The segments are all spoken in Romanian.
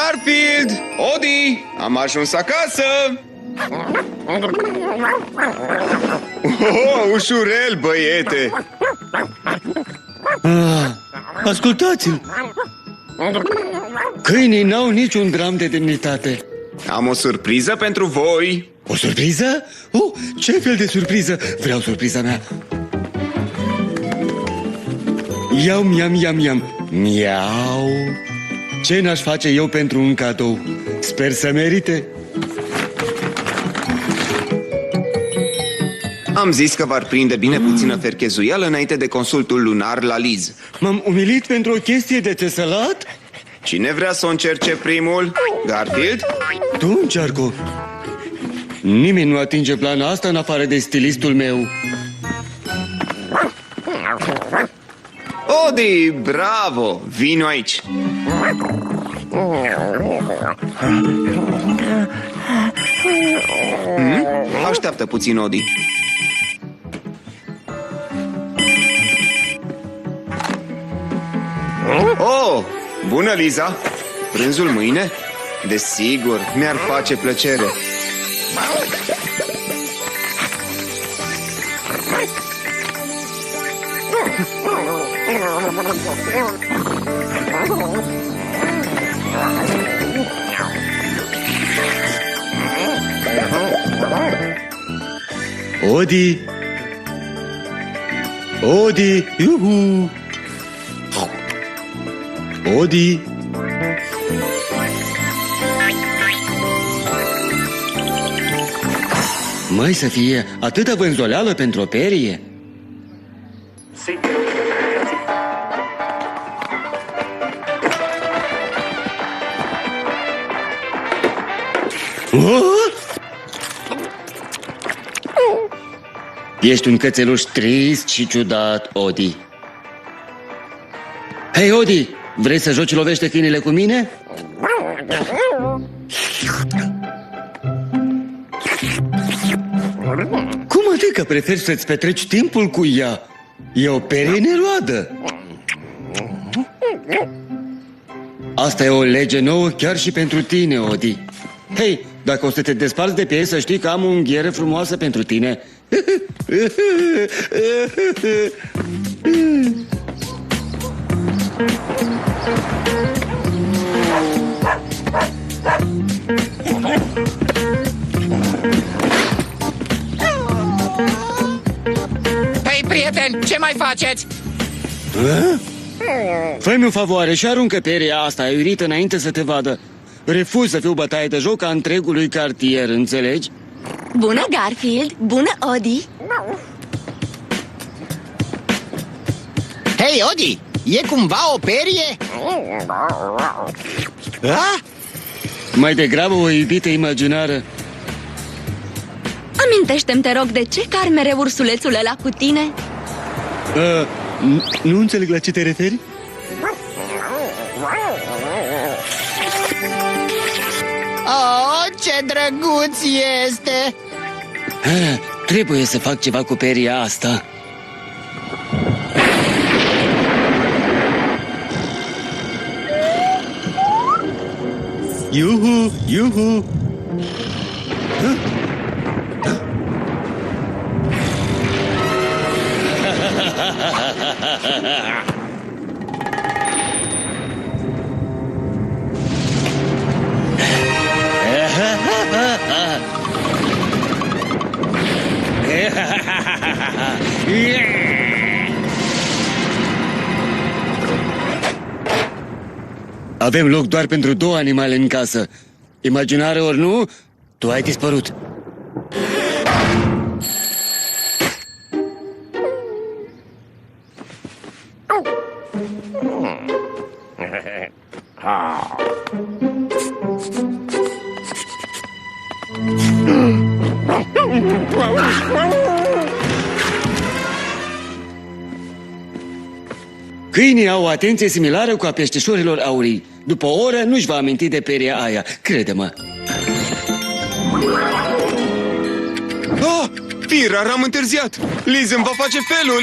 Garfield! Odi! Am ajuns acasă! Ușurel, băiete! Ascultați-l! Câinii n-au niciun gram de demnitate. Am o surpriză pentru voi! O surpriză? Oh, ce fel de surpriză? Vreau surpriza mea. Iau, miam. Miau. Ce n-aș face eu pentru un cadou? Sper să merite. Am zis că v-ar prinde bine puțină ferchezuială înainte de consultul lunar la Liz. M-am umilit pentru o chestie de țesălat? Cine vrea să o încerce primul? Garfield? Tu încearcă. Nimeni nu atinge plana asta în afară de stilistul meu. Odi, bravo! Vino aici! Așteaptă puțin, Odi. Oh, bună, Liza! Prânzul mâine? Desigur, mi-ar face plăcere. Odi! Odi! Iuhu! Odi! Mai să fie atâta vânzoleală pentru o perie? Ești un cățeluș trist și ciudat, Odi. Hei, Odi, vrei să joci lovește câinile cu mine? Cum adică preferi să-ți petreci timpul cu ea? E o perie neroadă. Asta e o lege nouă chiar și pentru tine, Odi. Hei, dacă o să te desparți de pe ei, să știi că am o unghiere frumoasă pentru tine. Hei, prieten, ce mai faceți? Fă-mi o favoare și aruncă peria asta aiurită înainte să te vadă. Refuz să fiu bătaie de joc a întregului cartier, înțelegi? Bună, Garfield! Bună, Odi! Hei, Odi, e cumva o perie? A? Mai degrabă o iubită imaginară. Amintește-mi, te rog, de ce car mereu ursulețul ăla cu tine? Nu înțeleg la ce te referi? Oh, ce drăguț este! Trebuie să fac ceva cu peria asta. Iuhu, iuhu! Avem loc doar pentru 2 animale în casă. Imaginare ori nu, tu ai dispărut. Câinii au o atenție similară cu a peștișorilor aurii. După o oră nu-și va aminti de peria aia, crede-mă. Oh, Firar, am întârziat! Liz îmi va face felul!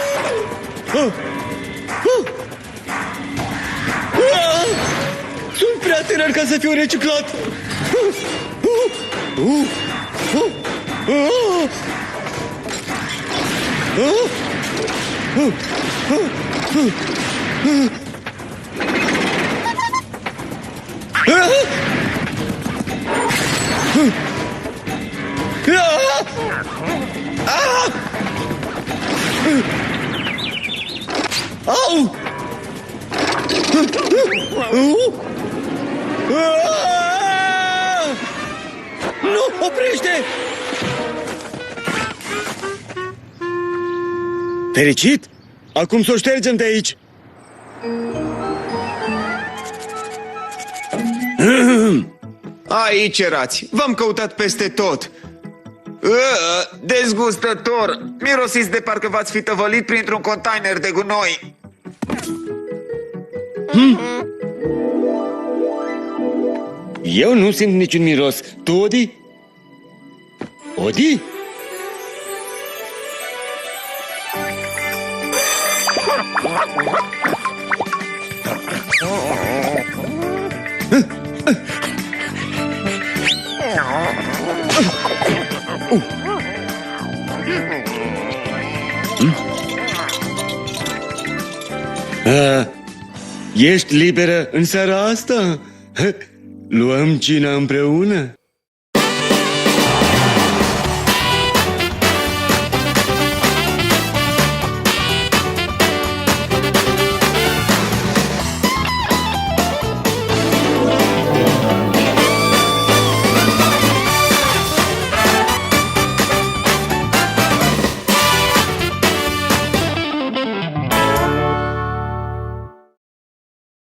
Sunt prea tânăr ca să fiu reciclat. Au! Nu, oprește! Fericit? Acum să o ștergem de aici. Aici erați. V-am căutat peste tot. Dezgustător. Mirosiți de parcă v-ați fi tăvălit printr-un container de gunoi. Eu nu simt niciun miros. Tu, Odi? Odi? Ești liberă în seara asta? Luăm cina împreună?